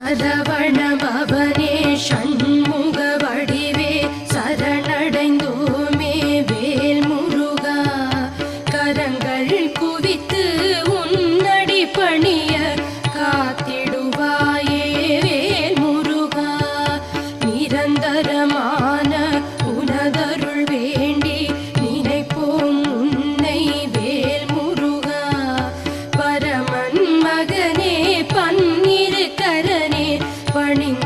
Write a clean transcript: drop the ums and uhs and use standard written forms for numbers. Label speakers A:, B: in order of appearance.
A: அதவணபவனே ஷண்முக வடிவே சரணடைந்தோமே வேல் முருகா. கரங்கள் குவித்து உன்னடி பணிய காத்திடுவாயே வேல் முருகா. நிரந்தரமான உனதருள் வேண்டி நினைப்போம் உன்னை வேல் முருகா. பரமன் மகனே பன்னிரு கரனே பணிந்து